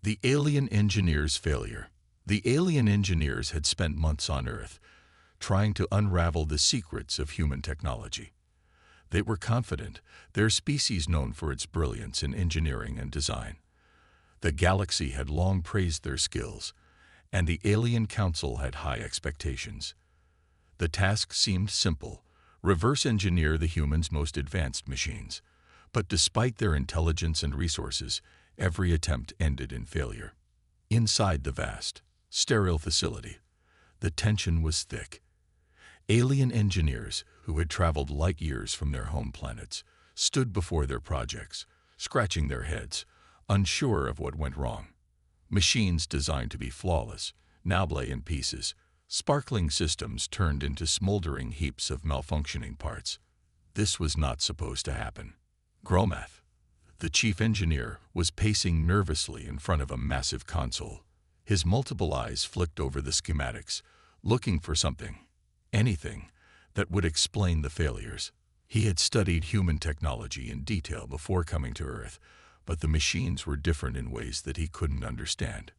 The alien engineers' failure. The alien engineers had spent months on Earth, trying to unravel the secrets of human technology. They were confident, their species known for its brilliance in engineering and design. The galaxy had long praised their skills, and the Alien Council had high expectations. The task seemed simple: reverse engineer the humans' most advanced machines. But despite their intelligence and resources, every attempt ended in failure. Inside the vast, sterile facility, the tension was thick. Alien engineers, who had traveled light years from their home planets, stood before their projects, scratching their heads, unsure of what went wrong. Machines designed to be flawless now lay in pieces, sparkling systems turned into smoldering heaps of malfunctioning parts. This was not supposed to happen. Gromath, the chief engineer, was pacing nervously in front of a massive console. His multiple eyes flicked over the schematics, looking for something, anything, that would explain the failures. He had studied human technology in detail before coming to Earth, but the machines were different in ways that he couldn't understand.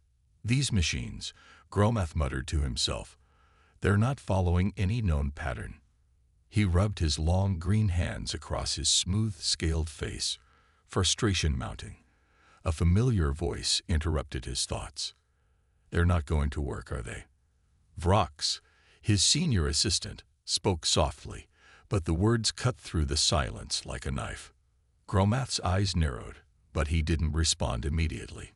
These machines, Gromath muttered to himself, they're not following any known pattern. He rubbed his long green hands across his smooth, scaled face, frustration mounting. A familiar voice interrupted his thoughts. They're not going to work, are they? Vrox, his senior assistant, spoke softly, but the words cut through the silence like a knife. Gromath's eyes narrowed, but he didn't respond immediately.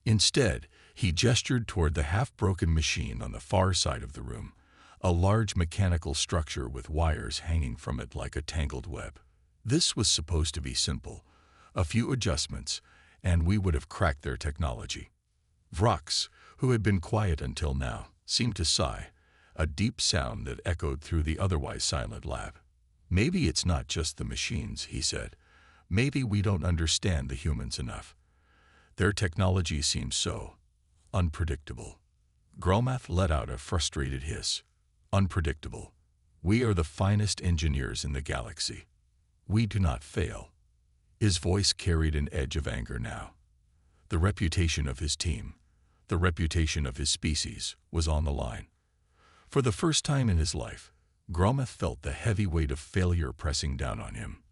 Instead, he gestured toward the half-broken machine on the far side of the room, a large mechanical structure with wires hanging from it like a tangled web. This was supposed to be simple. A few adjustments, and we would have cracked their technology. Vrox, who had been quiet until now, seemed to sigh, a deep sound that echoed through the otherwise silent lab. Maybe it's not just the machines, he said. Maybe we don't understand the humans enough. Their technology seems so unpredictable. Gromath let out a frustrated hiss. Unpredictable. We are the finest engineers in the galaxy. We do not fail. His voice carried an edge of anger now. The reputation of his team, the reputation of his species, was on the line. For the first time in his life, Gromath felt the heavy weight of failure pressing down on him.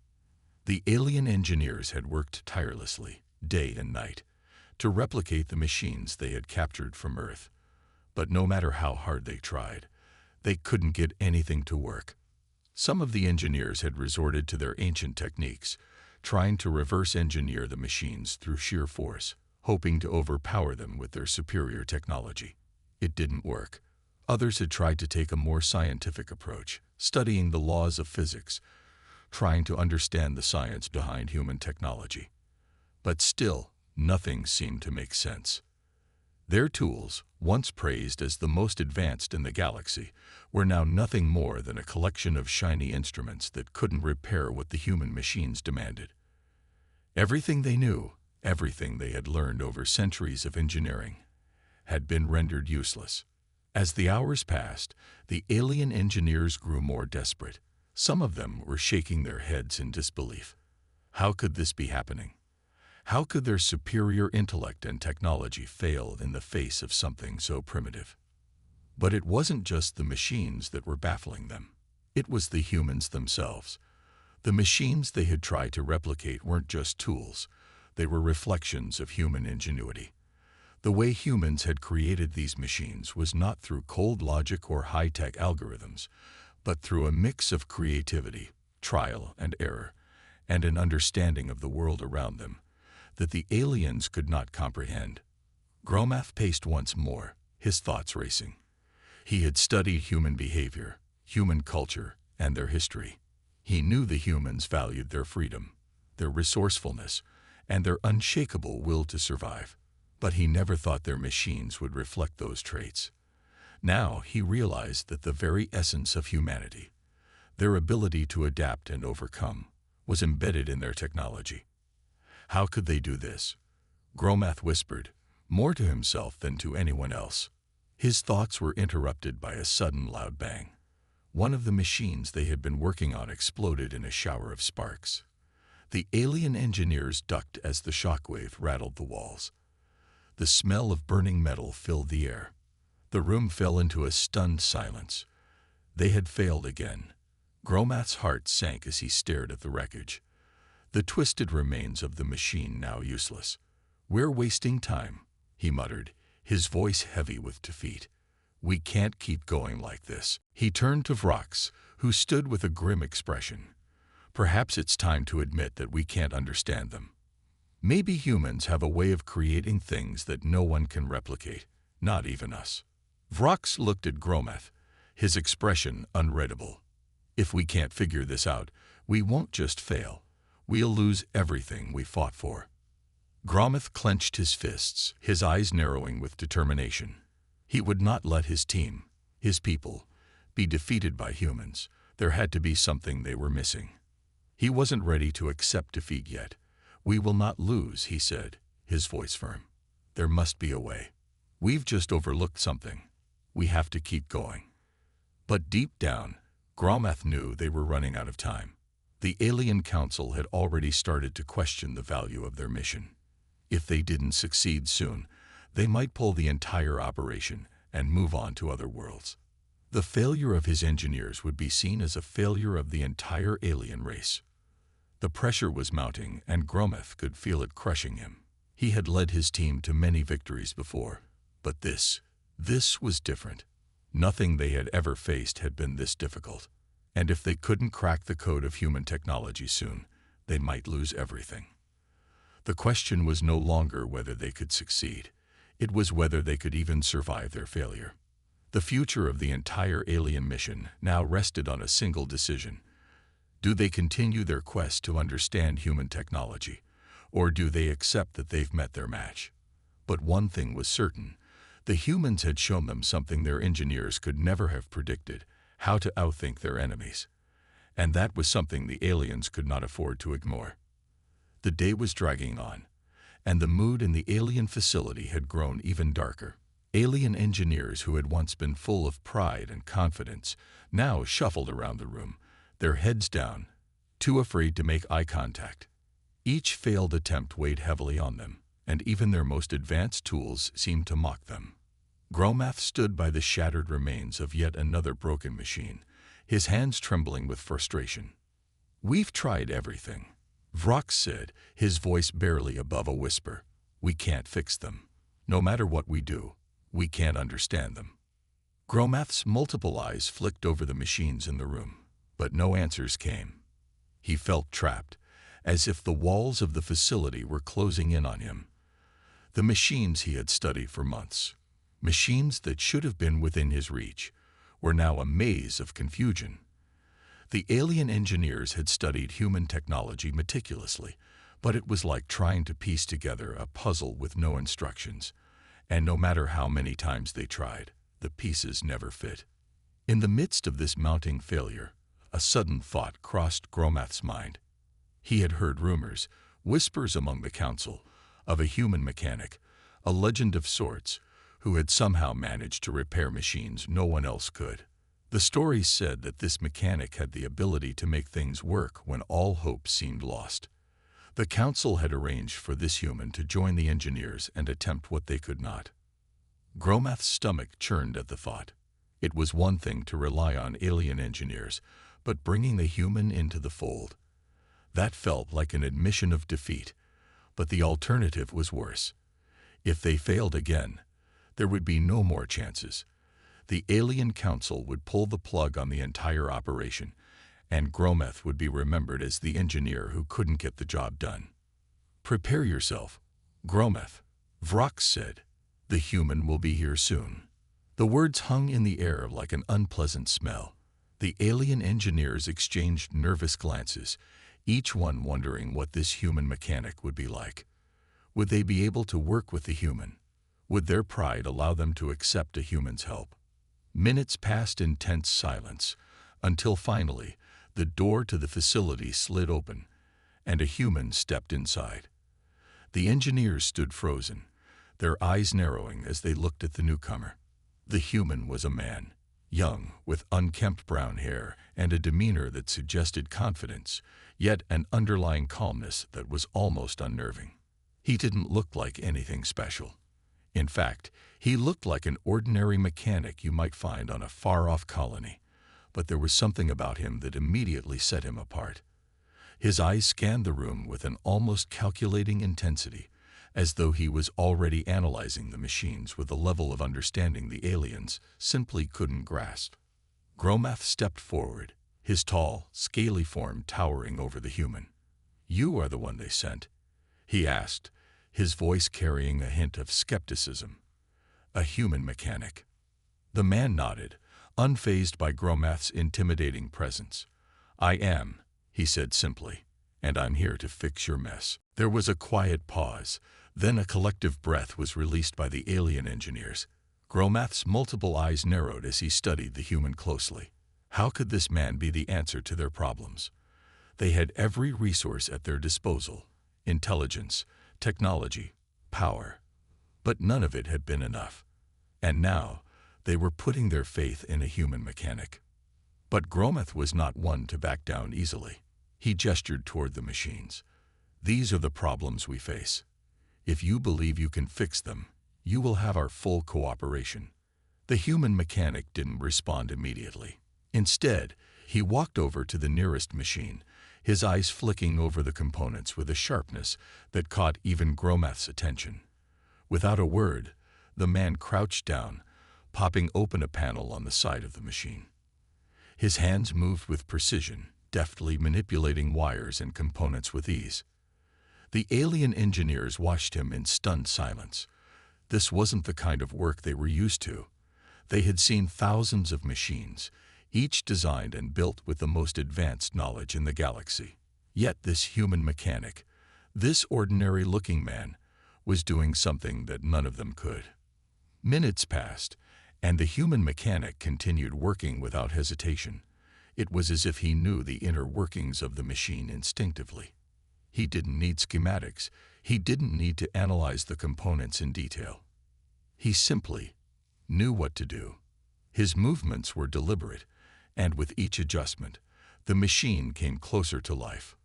The alien engineers had worked tirelessly, day and night, to replicate the machines they had captured from Earth. But no matter how hard they tried, they couldn't get anything to work. Some of the engineers had resorted to their ancient techniques, trying to reverse engineer the machines through sheer force, hoping to overpower them with their superior technology. It didn't work. Others had tried to take a more scientific approach, studying the laws of physics, trying to understand the science behind human technology. But still, nothing seemed to make sense. Their tools, once praised as the most advanced in the galaxy, were now nothing more than a collection of shiny instruments that couldn't repair what the human machines demanded. Everything they knew, everything they had learned over centuries of engineering, had been rendered useless. As the hours passed, the alien engineers grew more desperate. Some of them were shaking their heads in disbelief. How could this be happening? How could their superior intellect and technology fail in the face of something so primitive? But it wasn't just the machines that were baffling them. It was the humans themselves. The machines they had tried to replicate weren't just tools. They were reflections of human ingenuity. The way humans had created these machines was not through cold logic or high-tech algorithms, but through a mix of creativity, trial and error, and an understanding of the world around them that the aliens could not comprehend. Gromath paced once more, his thoughts racing. He had studied human behavior, human culture, and their history. He knew the humans valued their freedom, their resourcefulness, and their unshakable will to survive. But he never thought their machines would reflect those traits. Now he realized that the very essence of humanity, their ability to adapt and overcome, was embedded in their technology. How could they do this? Gromath whispered, more to himself than to anyone else. His thoughts were interrupted by a sudden loud bang. One of the machines they had been working on exploded in a shower of sparks. The alien engineers ducked as the shockwave rattled the walls. The smell of burning metal filled the air. The room fell into a stunned silence. They had failed again. Gromath's heart sank as he stared at the wreckage. The twisted remains of the machine now useless. "We're wasting time," he muttered, his voice heavy with defeat. "We can't keep going like this." He turned to Vrox, who stood with a grim expression. "Perhaps it's time to admit that we can't understand them. Maybe humans have a way of creating things that no one can replicate, not even us." Vrox looked at Gromath, his expression unreadable. "If we can't figure this out, we won't just fail. We'll lose everything we fought for." Gromath clenched his fists, his eyes narrowing with determination. He would not let his team, his people, be defeated by humans. There had to be something they were missing. He wasn't ready to accept defeat yet. "We will not lose," he said, his voice firm. "There must be a way. We've just overlooked something. We have to keep going." But deep down, Gromath knew they were running out of time. The Alien Council had already started to question the value of their mission. If they didn't succeed soon, they might pull the entire operation and move on to other worlds. The failure of his engineers would be seen as a failure of the entire alien race. The pressure was mounting, and Gromath could feel it crushing him. He had led his team to many victories before, but this was different. Nothing they had ever faced had been this difficult. And if they couldn't crack the code of human technology soon, they might lose everything. The question was no longer whether they could succeed. It was whether they could even survive their failure. The future of the entire alien mission now rested on a single decision. Do they continue their quest to understand human technology, or do they accept that they've met their match? But one thing was certain. The humans had shown them something their engineers could never have predicted: how to outthink their enemies. And that was something the aliens could not afford to ignore. The day was dragging on, and the mood in the alien facility had grown even darker. Alien engineers who had once been full of pride and confidence now shuffled around the room, their heads down, too afraid to make eye contact. Each failed attempt weighed heavily on them, and even their most advanced tools seemed to mock them. Gromath stood by the shattered remains of yet another broken machine, his hands trembling with frustration. "We've tried everything," Vrox said, his voice barely above a whisper. "We can't fix them. No matter what we do, we can't understand them." Gromath's multiple eyes flicked over the machines in the room, but no answers came. He felt trapped, as if the walls of the facility were closing in on him. The machines he had studied for months, machines that should have been within his reach, were now a maze of confusion. The alien engineers had studied human technology meticulously, but it was like trying to piece together a puzzle with no instructions, and no matter how many times they tried, the pieces never fit. In the midst of this mounting failure, a sudden thought crossed Gromath's mind. He had heard rumors, whispers among the council, of a human mechanic, a legend of sorts, who had somehow managed to repair machines no one else could. The stories said that this mechanic had the ability to make things work when all hope seemed lost. The council had arranged for this human to join the engineers and attempt what they could not. Gromath's stomach churned at the thought. It was one thing to rely on alien engineers, but bringing the human into the fold, that felt like an admission of defeat. But the alternative was worse. If they failed again, there would be no more chances. The Alien Council would pull the plug on the entire operation, and Gromath would be remembered as the engineer who couldn't get the job done. "Prepare yourself, Gromath," Vrox said. "The human will be here soon." The words hung in the air like an unpleasant smell. The alien engineers exchanged nervous glances, each one wondering what this human mechanic would be like. Would they be able to work with the human? Would their pride allow them to accept a human's help? Minutes passed in tense silence, until finally the door to the facility slid open, and a human stepped inside. The engineers stood frozen, their eyes narrowing as they looked at the newcomer. The human was a man, young, with unkempt brown hair and a demeanor that suggested confidence, yet an underlying calmness that was almost unnerving. He didn't look like anything special. In fact, he looked like an ordinary mechanic you might find on a far-off colony, but there was something about him that immediately set him apart. His eyes scanned the room with an almost calculating intensity, as though he was already analyzing the machines with a level of understanding the aliens simply couldn't grasp. Gromath stepped forward, his tall, scaly form towering over the human. "You are the one they sent?" he asked, his voice carrying a hint of skepticism. "A human mechanic." The man nodded, unfazed by Gromath's intimidating presence. "I am," he said simply, "and I'm here to fix your mess." There was a quiet pause, then a collective breath was released by the alien engineers. Gromath's multiple eyes narrowed as he studied the human closely. How could this man be the answer to their problems? They had every resource at their disposal: intelligence, technology, power. But none of it had been enough. And now, they were putting their faith in a human mechanic. But Gromath was not one to back down easily. He gestured toward the machines. "These are the problems we face. If you believe you can fix them, you will have our full cooperation." The human mechanic didn't respond immediately. Instead, he walked over to the nearest machine, his eyes flicking over the components with a sharpness that caught even Gromath's attention. Without a word, the man crouched down, popping open a panel on the side of the machine. His hands moved with precision, deftly manipulating wires and components with ease. The alien engineers watched him in stunned silence. This wasn't the kind of work they were used to. They had seen thousands of machines, each designed and built with the most advanced knowledge in the galaxy. Yet this human mechanic, this ordinary-looking man, was doing something that none of them could. Minutes passed, and the human mechanic continued working without hesitation. It was as if he knew the inner workings of the machine instinctively. He didn't need schematics. He didn't need to analyze the components in detail. He simply knew what to do. His movements were deliberate, and with each adjustment, the machine came closer to life.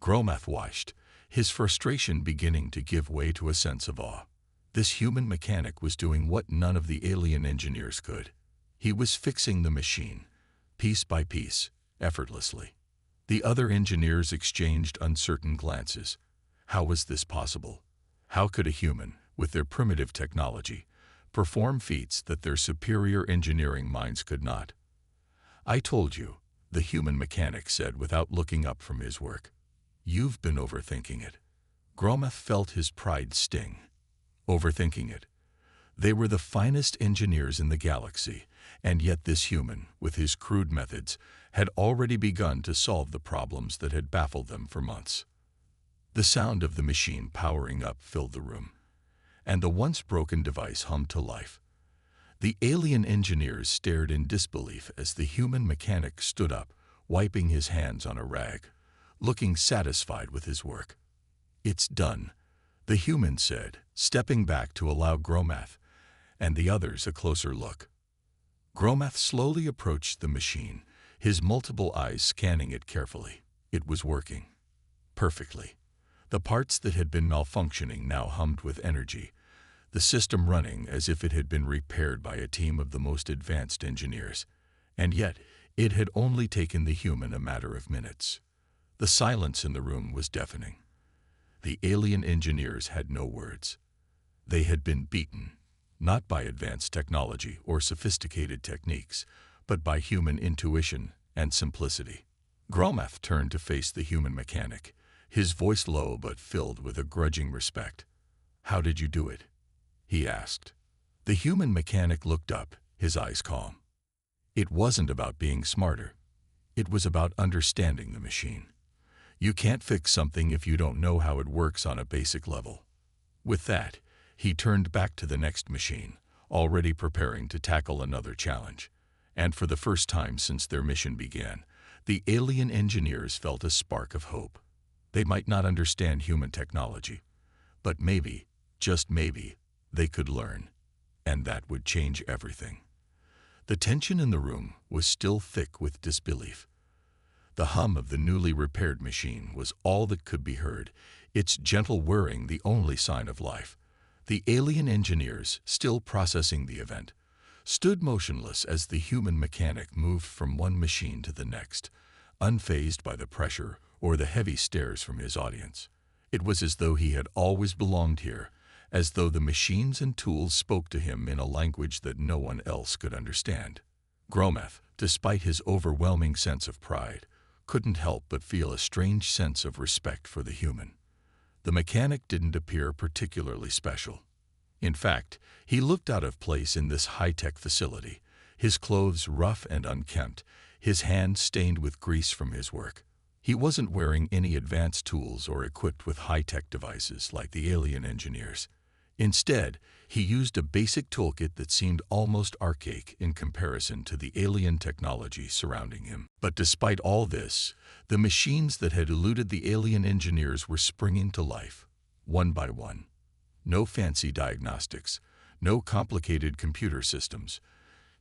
Gromath watched, his frustration beginning to give way to a sense of awe. This human mechanic was doing what none of the alien engineers could. He was fixing the machine, piece by piece, effortlessly. The other engineers exchanged uncertain glances. How was this possible? How could a human, with their primitive technology, perform feats that their superior engineering minds could not? "I told you," the human mechanic said without looking up from his work. "You've been overthinking it." Gromath felt his pride sting. Overthinking it. They were the finest engineers in the galaxy, and yet this human, with his crude methods, had already begun to solve the problems that had baffled them for months. The sound of the machine powering up filled the room, and the once broken device hummed to life. The alien engineers stared in disbelief as the human mechanic stood up, wiping his hands on a rag, looking satisfied with his work. "It's done," the human said, stepping back to allow Gromath and the others a closer look. Gromath slowly approached the machine, his multiple eyes scanning it carefully. It was working perfectly. The parts that had been malfunctioning now hummed with energy, the system running as if it had been repaired by a team of the most advanced engineers. And yet, it had only taken the human a matter of minutes. The silence in the room was deafening. The alien engineers had no words. They had been beaten, not by advanced technology or sophisticated techniques, but by human intuition and simplicity. Gromath turned to face the human mechanic, his voice low but filled with a grudging respect. "How did you do it?" he asked. The human mechanic looked up, his eyes calm. "It wasn't about being smarter. It was about understanding the machine. You can't fix something if you don't know how it works on a basic level." With that, he turned back to the next machine, already preparing to tackle another challenge. And for the first time since their mission began, the alien engineers felt a spark of hope. They might not understand human technology, but maybe, just maybe, they could learn, and that would change everything. The tension in the room was still thick with disbelief. The hum of the newly repaired machine was all that could be heard, its gentle whirring the only sign of life. The alien engineers, still processing the event, stood motionless as the human mechanic moved from one machine to the next, unfazed by the pressure or the heavy stares from his audience. It was as though he had always belonged here, as though the machines and tools spoke to him in a language that no one else could understand. Grometh, despite his overwhelming sense of pride, couldn't help but feel a strange sense of respect for the human. The mechanic didn't appear particularly special. In fact, he looked out of place in this high-tech facility, his clothes rough and unkempt, his hands stained with grease from his work. He wasn't wearing any advanced tools or equipped with high-tech devices like the alien engineers. Instead, he used a basic toolkit that seemed almost archaic in comparison to the alien technology surrounding him. But despite all this, the machines that had eluded the alien engineers were springing to life, one by one. No fancy diagnostics, no complicated computer systems,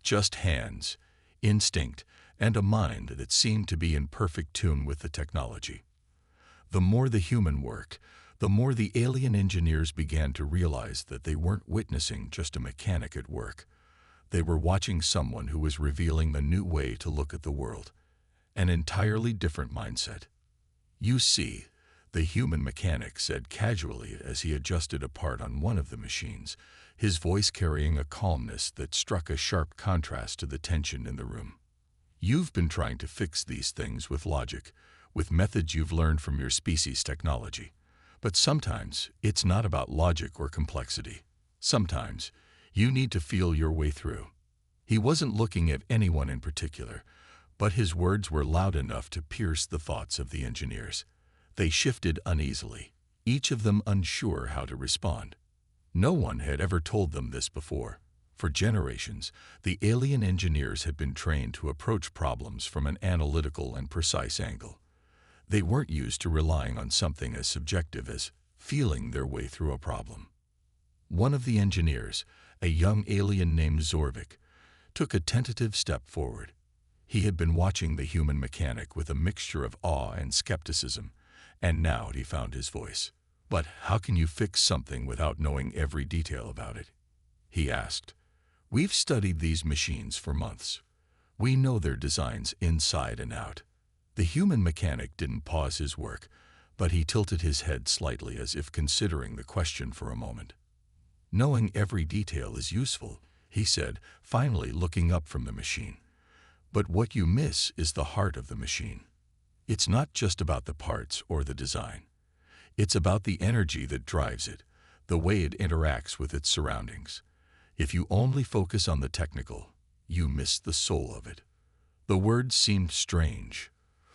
just hands, instinct, and a mind that seemed to be in perfect tune with the technology. The more the human worked, the more the alien engineers began to realize that they weren't witnessing just a mechanic at work. They were watching someone who was revealing a new way to look at the world, an entirely different mindset. "You see," the human mechanic said casually as he adjusted a part on one of the machines, his voice carrying a calmness that struck a sharp contrast to the tension in the room. "You've been trying to fix these things with logic, with methods you've learned from your species' technology. But sometimes it's not about logic or complexity. Sometimes you need to feel your way through." He wasn't looking at anyone in particular, but his words were loud enough to pierce the thoughts of the engineers. They shifted uneasily, each of them unsure how to respond. No one had ever told them this before. For generations, the alien engineers had been trained to approach problems from an analytical and precise angle. They weren't used to relying on something as subjective as feeling their way through a problem. One of the engineers, a young alien named Zorvik, took a tentative step forward. He had been watching the human mechanic with a mixture of awe and skepticism, and now he found his voice. "But how can you fix something without knowing every detail about it?" he asked. "We've studied these machines for months. We know their designs inside and out." The human mechanic didn't pause his work, but he tilted his head slightly as if considering the question for a moment. "Knowing every detail is useful," he said, finally looking up from the machine. "But what you miss is the heart of the machine. It's not just about the parts or the design. It's about the energy that drives it, the way it interacts with its surroundings. If you only focus on the technical, you miss the soul of it." The words seemed strange,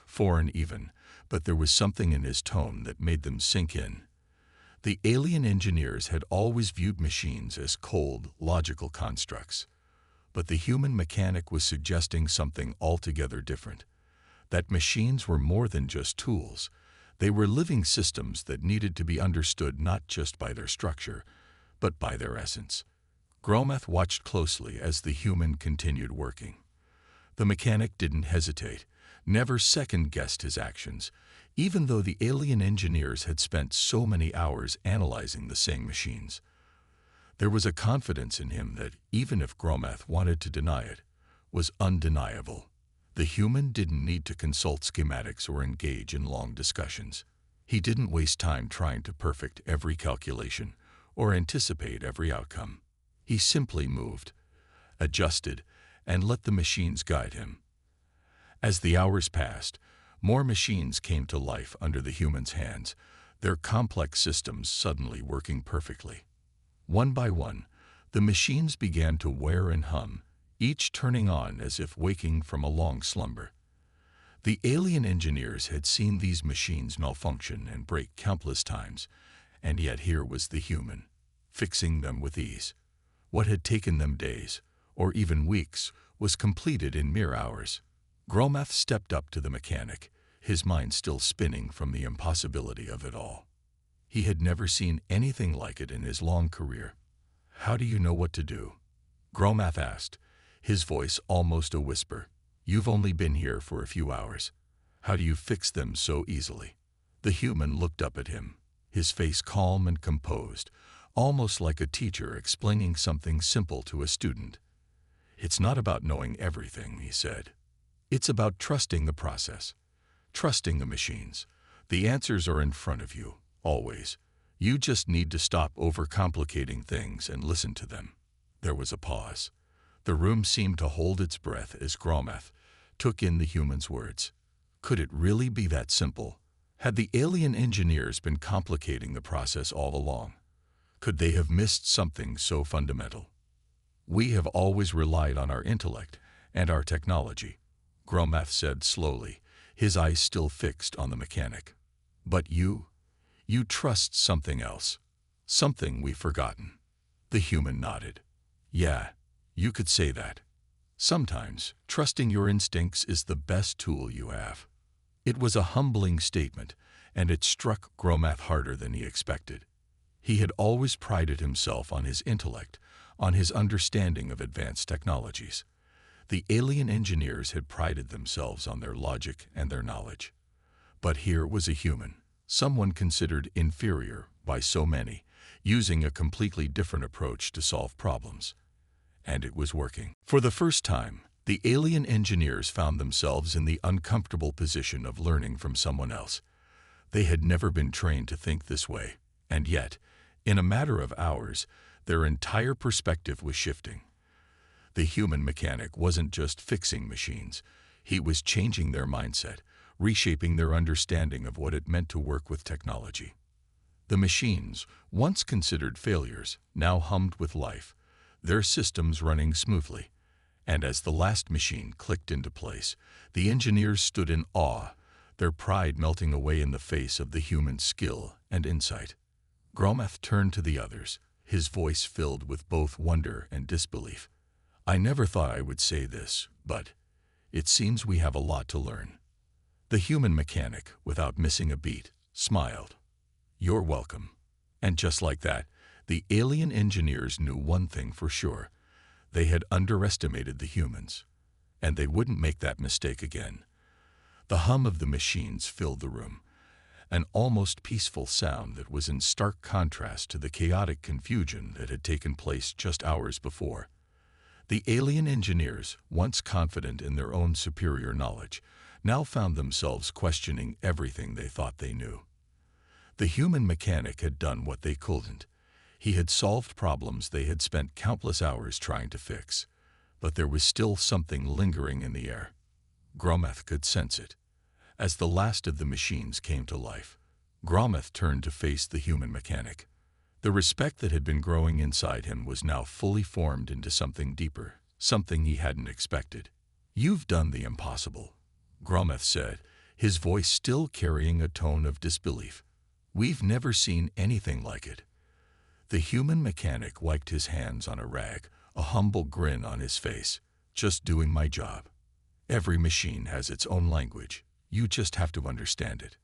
foreign even, but there was something in his tone that made them sink in. The alien engineers had always viewed machines as cold, logical constructs, but the human mechanic was suggesting something altogether different. That machines were more than just tools. They were living systems that needed to be understood not just by their structure, but by their essence. Grometh watched closely as the human continued working. The mechanic didn't hesitate, never second-guessed his actions, even though the alien engineers had spent so many hours analyzing the same machines. There was a confidence in him that, even if Grometh wanted to deny it, was undeniable. The human didn't need to consult schematics or engage in long discussions. He didn't waste time trying to perfect every calculation or anticipate every outcome. He simply moved, adjusted, and let the machines guide him. As the hours passed, more machines came to life under the human's hands, their complex systems suddenly working perfectly. One by one, the machines began to whir and hum, each turning on as if waking from a long slumber. The alien engineers had seen these machines malfunction and break countless times, and yet here was the human, fixing them with ease. What had taken them days, or even weeks, was completed in mere hours. Grometh stepped up to the mechanic, his mind still spinning from the impossibility of it all. He had never seen anything like it in his long career. "How do you know what to do?" Grometh asked, his voice almost a whisper. "You've only been here for a few hours. How do you fix them so easily?" The human looked up at him, his face calm and composed, almost like a teacher explaining something simple to a student. "It's not about knowing everything," he said. "It's about trusting the process, trusting the machines. The answers are in front of you, always. You just need to stop overcomplicating things and listen to them." There was a pause. The room seemed to hold its breath as Gromath took in the human's words. Could it really be that simple? Had the alien engineers been complicating the process all along? Could they have missed something so fundamental? "We have always relied on our intellect and our technology," Gromath said slowly, his eyes still fixed on the mechanic. "But you trust something else, something we've forgotten." The human nodded. "Yeah, you could say that. Sometimes trusting your instincts is the best tool you have." It was a humbling statement, and it struck Gromath harder than he expected. He had always prided himself on his intellect, on his understanding of advanced technologies. The alien engineers had prided themselves on their logic and their knowledge. But here was a human, someone considered inferior by so many, using a completely different approach to solve problems. And it was working. For the first time, the alien engineers found themselves in the uncomfortable position of learning from someone else. They had never been trained to think this way, and yet, in a matter of hours, their entire perspective was shifting. The human mechanic wasn't just fixing machines. He was changing their mindset, reshaping their understanding of what it meant to work with technology. The machines, once considered failures, now hummed with life, their systems running smoothly. And as the last machine clicked into place, the engineers stood in awe, their pride melting away in the face of the human skill and insight. Gromath turned to the others, his voice filled with both wonder and disbelief. "I never thought I would say this, but it seems we have a lot to learn." The human mechanic, without missing a beat, smiled. "You're welcome." And just like that, the alien engineers knew one thing for sure. They had underestimated the humans, and they wouldn't make that mistake again. The hum of the machines filled the room, an almost peaceful sound that was in stark contrast to the chaotic confusion that had taken place just hours before. The alien engineers, once confident in their own superior knowledge, now found themselves questioning everything they thought they knew. The human mechanic had done what they couldn't. He had solved problems they had spent countless hours trying to fix, but there was still something lingering in the air. Gromath could sense it. As the last of the machines came to life, Gromath turned to face the human mechanic. The respect that had been growing inside him was now fully formed into something deeper, something he hadn't expected. "You've done the impossible," Gromath said, his voice still carrying a tone of disbelief. "We've never seen anything like it." The human mechanic wiped his hands on a rag, a humble grin on his face. "Just doing my job. Every machine has its own language. You just have to understand it."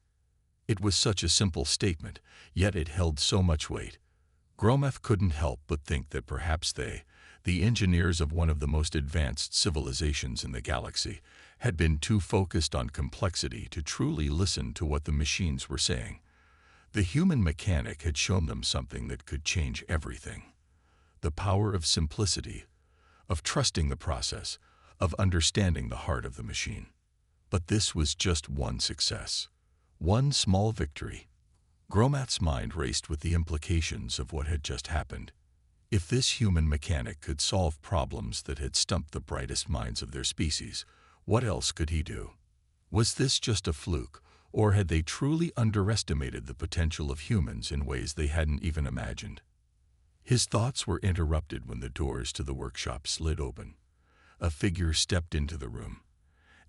It was such a simple statement, yet it held so much weight. Gromath couldn't help but think that perhaps they, the engineers of one of the most advanced civilizations in the galaxy, had been too focused on complexity to truly listen to what the machines were saying. The human mechanic had shown them something that could change everything. The power of simplicity, of trusting the process, of understanding the heart of the machine. But this was just one success, one small victory. Gromath's mind raced with the implications of what had just happened. If this human mechanic could solve problems that had stumped the brightest minds of their species, what else could he do? Was this just a fluke, or had they truly underestimated the potential of humans in ways they hadn't even imagined? His thoughts were interrupted when the doors to the workshop slid open. A figure stepped into the room,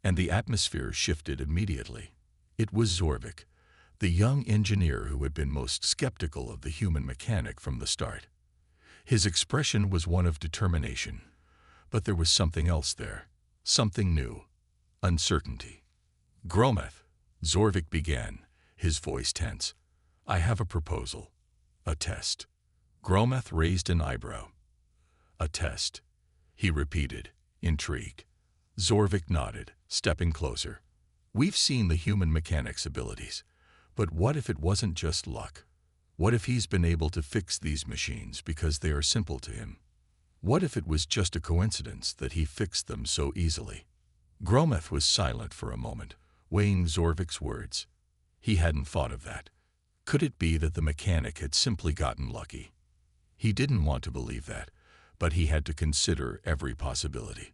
and the atmosphere shifted immediately. It was Zorvik, the young engineer who had been most skeptical of the human mechanic from the start. His expression was one of determination, but there was something else there, something new, uncertainty. "Gromath," Zorvik began, his voice tense. "I have a proposal, a test." Gromath raised an eyebrow. "A test," he repeated, intrigued. Zorvik nodded, stepping closer. "We've seen the human mechanic's abilities, but what if it wasn't just luck? What if he's been able to fix these machines because they are simple to him? What if it was just a coincidence that he fixed them so easily? Grometh was silent for a moment, weighing Zorvik's words. He hadn't thought of that. Could it be that the mechanic had simply gotten lucky? He didn't want to believe that, but he had to consider every possibility.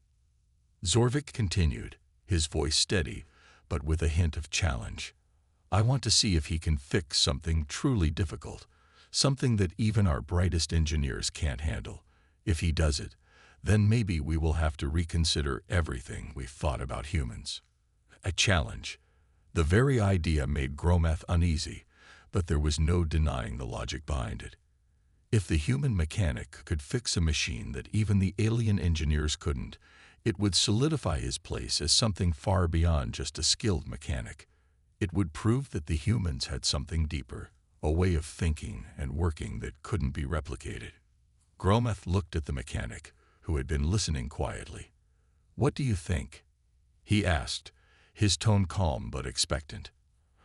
Zorvik continued, his voice steady, but with a hint of challenge. I want to see if he can fix something truly difficult, something that even our brightest engineers can't handle. If he does it, then maybe we will have to reconsider everything we've thought about humans. A challenge. The very idea made Grometh uneasy, but there was no denying the logic behind it. If the human mechanic could fix a machine that even the alien engineers couldn't, it would solidify his place as something far beyond just a skilled mechanic. It would prove that the humans had something deeper, a way of thinking and working that couldn't be replicated. Grometh looked at the mechanic, who had been listening quietly. What do you think? He asked, his tone calm but expectant.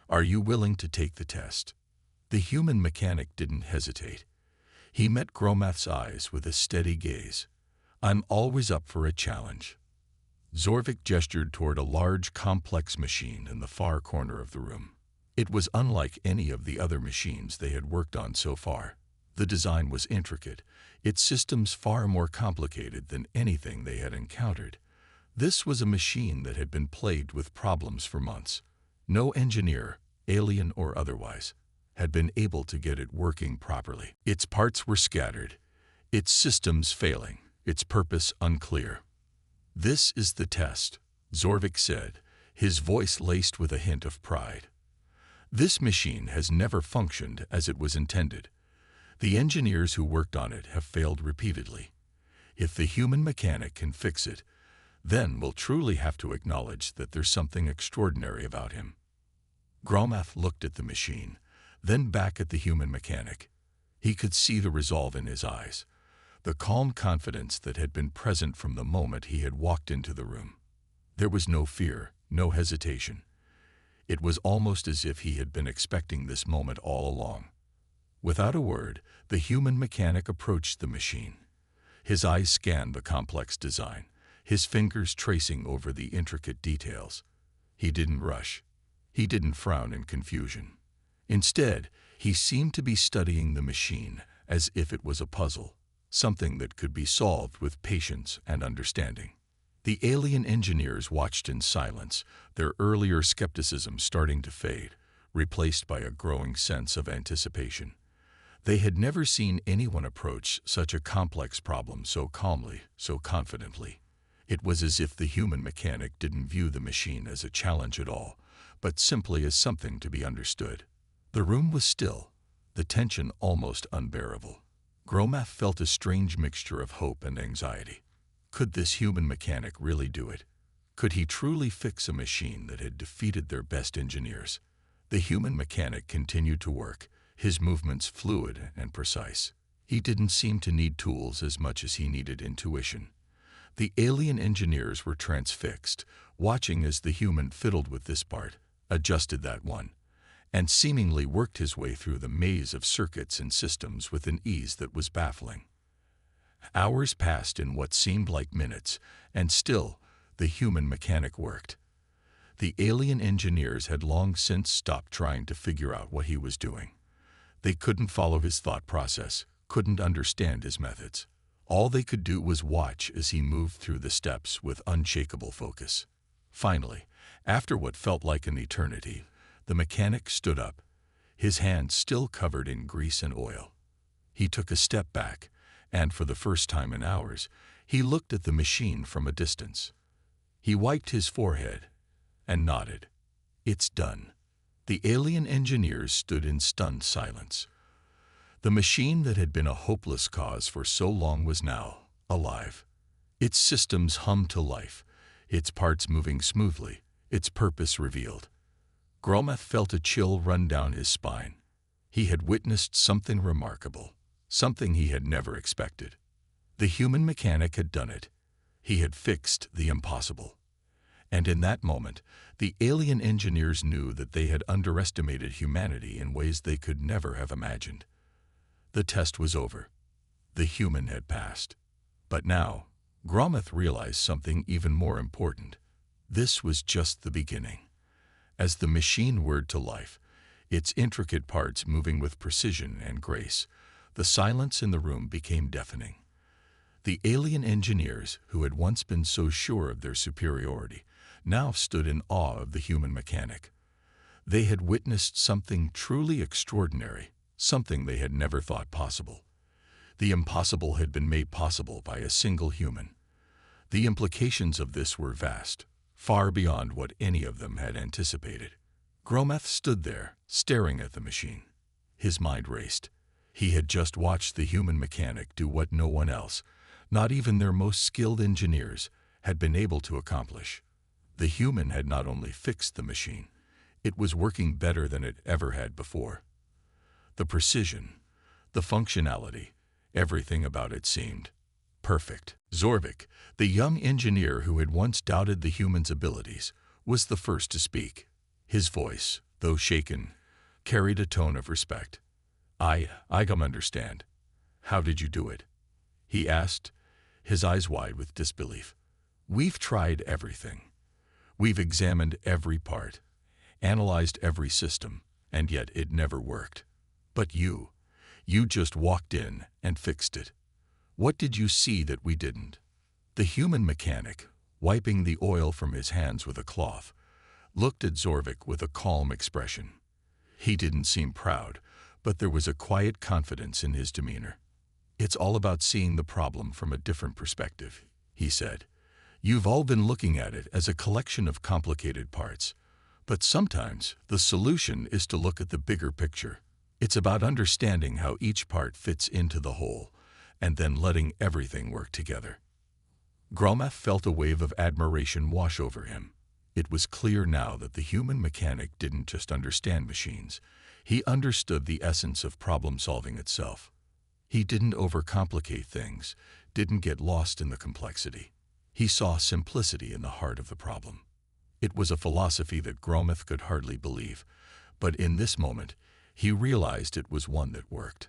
Are you willing to take the test? The human mechanic didn't hesitate. He met Grometh's eyes with a steady gaze. I'm always up for a challenge. Zorvik gestured toward a large, complex machine in the far corner of the room. It was unlike any of the other machines they had worked on so far. The design was intricate, its systems far more complicated than anything they had encountered. This was a machine that had been plagued with problems for months. No engineer, alien or otherwise, had been able to get it working properly. Its parts were scattered, its systems failing, its purpose unclear. This is the test, Zorvik said, his voice laced with a hint of pride. This machine has never functioned as it was intended. The engineers who worked on it have failed repeatedly. If the human mechanic can fix it, then we'll truly have to acknowledge that there's something extraordinary about him. Grometh looked at the machine, then back at the human mechanic. He could see the resolve in his eyes, the calm confidence that had been present from the moment he had walked into the room. There was no fear, no hesitation. It was almost as if he had been expecting this moment all along. Without a word, the human mechanic approached the machine. His eyes scanned the complex design, his fingers tracing over the intricate details. He didn't rush. He didn't frown in confusion. Instead, he seemed to be studying the machine as if it was a puzzle, something that could be solved with patience and understanding. The alien engineers watched in silence, their earlier skepticism starting to fade, replaced by a growing sense of anticipation. They had never seen anyone approach such a complex problem so calmly, so confidently. It was as if the human mechanic didn't view the machine as a challenge at all, but simply as something to be understood. The room was still, the tension almost unbearable. Grometh felt a strange mixture of hope and anxiety. Could this human mechanic really do it? Could he truly fix a machine that had defeated their best engineers? The human mechanic continued to work, his movements fluid and precise. He didn't seem to need tools as much as he needed intuition. The alien engineers were transfixed, watching as the human fiddled with this part, adjusted that one, and seemingly worked his way through the maze of circuits and systems with an ease that was baffling. Hours passed in what seemed like minutes, and still, the human mechanic worked. The alien engineers had long since stopped trying to figure out what he was doing. They couldn't follow his thought process, couldn't understand his methods. All they could do was watch as he moved through the steps with unshakable focus. Finally, after what felt like an eternity, the mechanic stood up, his hands still covered in grease and oil. He took a step back, and for the first time in hours, he looked at the machine from a distance. He wiped his forehead and nodded. It's done. The alien engineers stood in stunned silence. The machine that had been a hopeless cause for so long was now alive. Its systems hummed to life, its parts moving smoothly, its purpose revealed. Grometh felt a chill run down his spine. He had witnessed something remarkable, something he had never expected. The human mechanic had done it. He had fixed the impossible. And in that moment, the alien engineers knew that they had underestimated humanity in ways they could never have imagined. The test was over. The human had passed. But now, Grometh realized something even more important. This was just the beginning. As the machine whirred to life, its intricate parts moving with precision and grace, the silence in the room became deafening. The alien engineers, who had once been so sure of their superiority, now stood in awe of the human mechanic. They had witnessed something truly extraordinary, something they had never thought possible. The impossible had been made possible by a single human. The implications of this were vast, far beyond what any of them had anticipated. Grometh stood there, staring at the machine. His mind raced. He had just watched the human mechanic do what no one else, not even their most skilled engineers, had been able to accomplish. The human had not only fixed the machine, it was working better than it ever had before. The precision, the functionality, everything about it seemed perfect. Zorvik, the young engineer who had once doubted the human's abilities, was the first to speak. His voice, though shaken, carried a tone of respect. I can understand. How did you do it? He asked, his eyes wide with disbelief. We've tried everything. We've examined every part, analyzed every system, and yet it never worked. But you just walked in and fixed it. What did you see that we didn't? The human mechanic, wiping the oil from his hands with a cloth, looked at Zorvik with a calm expression. He didn't seem proud, but there was a quiet confidence in his demeanor. It's all about seeing the problem from a different perspective, he said. You've all been looking at it as a collection of complicated parts, but sometimes the solution is to look at the bigger picture. It's about understanding how each part fits into the whole, and then letting everything work together. Grometh felt a wave of admiration wash over him. It was clear now that the human mechanic didn't just understand machines. He understood the essence of problem-solving itself. He didn't overcomplicate things, didn't get lost in the complexity. He saw simplicity in the heart of the problem. It was a philosophy that Grometh could hardly believe, but in this moment, he realized it was one that worked.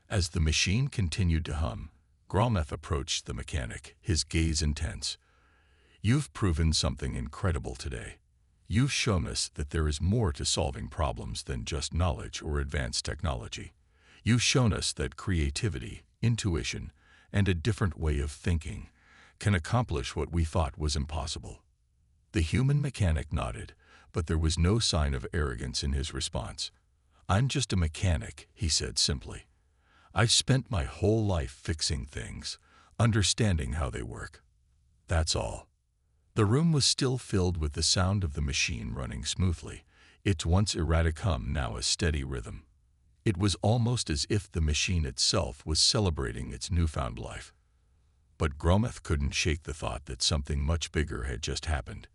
As the machine continued to hum, Grometh approached the mechanic, his gaze intense. You've proven something incredible today. You've shown us that there is more to solving problems than just knowledge or advanced technology. You've shown us that creativity, intuition, and a different way of thinking can accomplish what we thought was impossible. The human mechanic nodded, but there was no sign of arrogance in his response. I'm just a mechanic, he said simply. I've spent my whole life fixing things, understanding how they work. That's all. The room was still filled with the sound of the machine running smoothly, its once erratic hum now a steady rhythm. It was almost as if the machine itself was celebrating its newfound life. But Grometh couldn't shake the thought that something much bigger had just happened.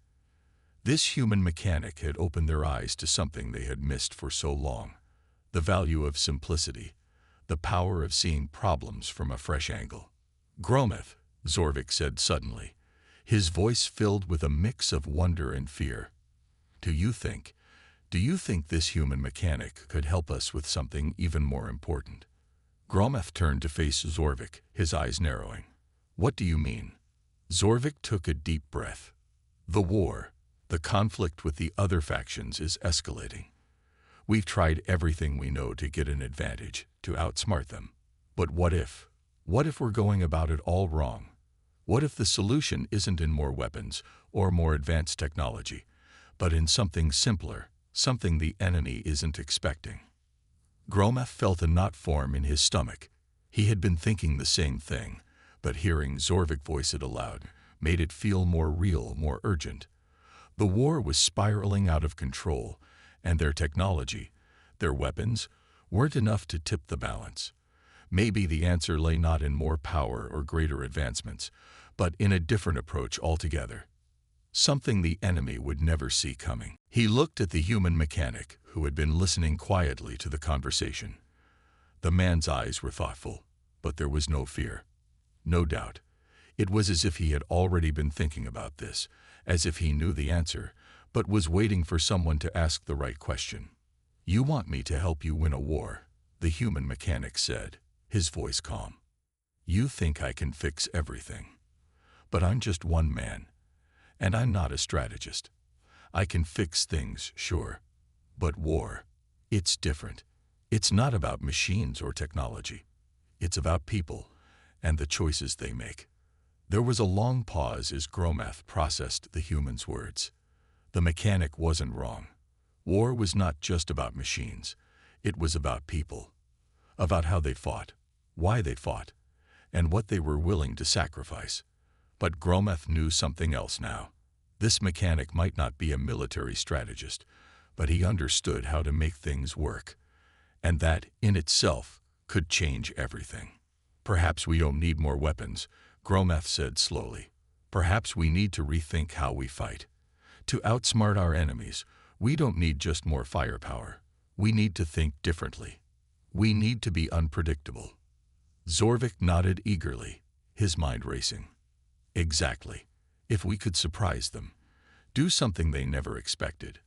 This human mechanic had opened their eyes to something they had missed for so long: the value of simplicity, the power of seeing problems from a fresh angle. Grometh, Zorvik said suddenly, his voice filled with a mix of wonder and fear. Do you think this human mechanic could help us with something even more important? Grometh turned to face Zorvik, his eyes narrowing. What do you mean? Zorvik took a deep breath. The war, the conflict with the other factions is escalating. We've tried everything we know to get an advantage, to outsmart them. But what if? What if we're going about it all wrong? What if the solution isn't in more weapons or more advanced technology, but in something simpler, something the enemy isn't expecting? Grometh felt a knot form in his stomach. He had been thinking the same thing, but hearing Zorvik voice it aloud made it feel more real, more urgent. The war was spiraling out of control, and their technology, their weapons, weren't enough to tip the balance. Maybe the answer lay not in more power or greater advancements, but in a different approach altogether. Something the enemy would never see coming. He looked at the human mechanic, who had been listening quietly to the conversation. The man's eyes were thoughtful, but there was no fear, no doubt. It was as if he had already been thinking about this, as if he knew the answer, but was waiting for someone to ask the right question. "You want me to help you win a war," the human mechanic said, his voice calm. "You think I can fix everything. But I'm just one man, and I'm not a strategist. I can fix things, sure. But war, it's different. It's not about machines or technology. It's about people and the choices they make." There was a long pause as Gromath processed the human's words. The mechanic wasn't wrong. War was not just about machines. It was about people. About how they fought, why they fought, and what they were willing to sacrifice. But Gromath knew something else now. This mechanic might not be a military strategist, but he understood how to make things work. And that, in itself, could change everything. "Perhaps we don't need more weapons," Gromath said slowly. "Perhaps we need to rethink how we fight. To outsmart our enemies, we don't need just more firepower. We need to think differently. We need to be unpredictable." Zorvik nodded eagerly, his mind racing. "Exactly. If we could surprise them, do something they never expected,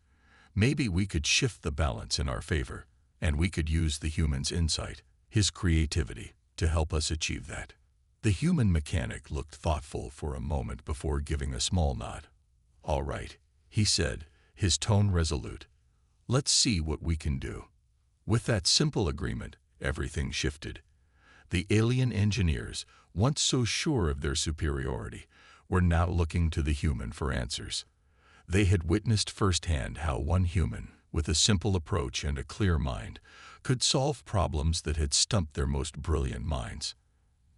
maybe we could shift the balance in our favor, and we could use the human's insight, his creativity, to help us achieve that." The human mechanic looked thoughtful for a moment before giving a small nod. "All right," he said, his tone resolute. "Let's see what we can do." With that simple agreement, everything shifted. The alien engineers, once so sure of their superiority, were now looking to the human for answers. They had witnessed firsthand how one human, with a simple approach and a clear mind, could solve problems that had stumped their most brilliant minds.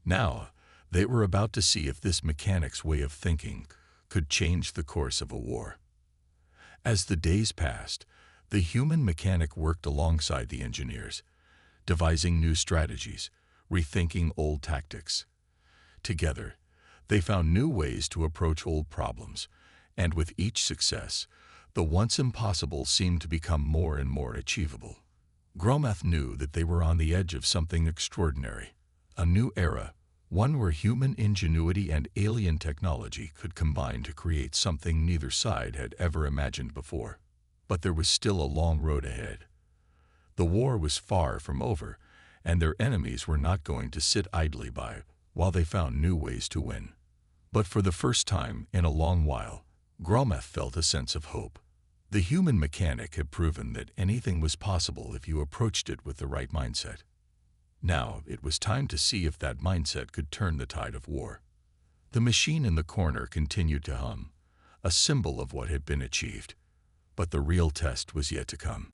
Now, they were about to see if this mechanic's way of thinking could change the course of a war. As the days passed, the human mechanic worked alongside the engineers, devising new strategies, rethinking old tactics. Together, they found new ways to approach old problems, and with each success, the once impossible seemed to become more and more achievable. Gromath knew that they were on the edge of something extraordinary, a new era, one where human ingenuity and alien technology could combine to create something neither side had ever imagined before. But there was still a long road ahead. The war was far from over, and their enemies were not going to sit idly by while they found new ways to win. But for the first time in a long while, Gromath felt a sense of hope. The human mechanic had proven that anything was possible if you approached it with the right mindset. Now it was time to see if that mindset could turn the tide of war. The machine in the corner continued to hum, a symbol of what had been achieved. But the real test was yet to come.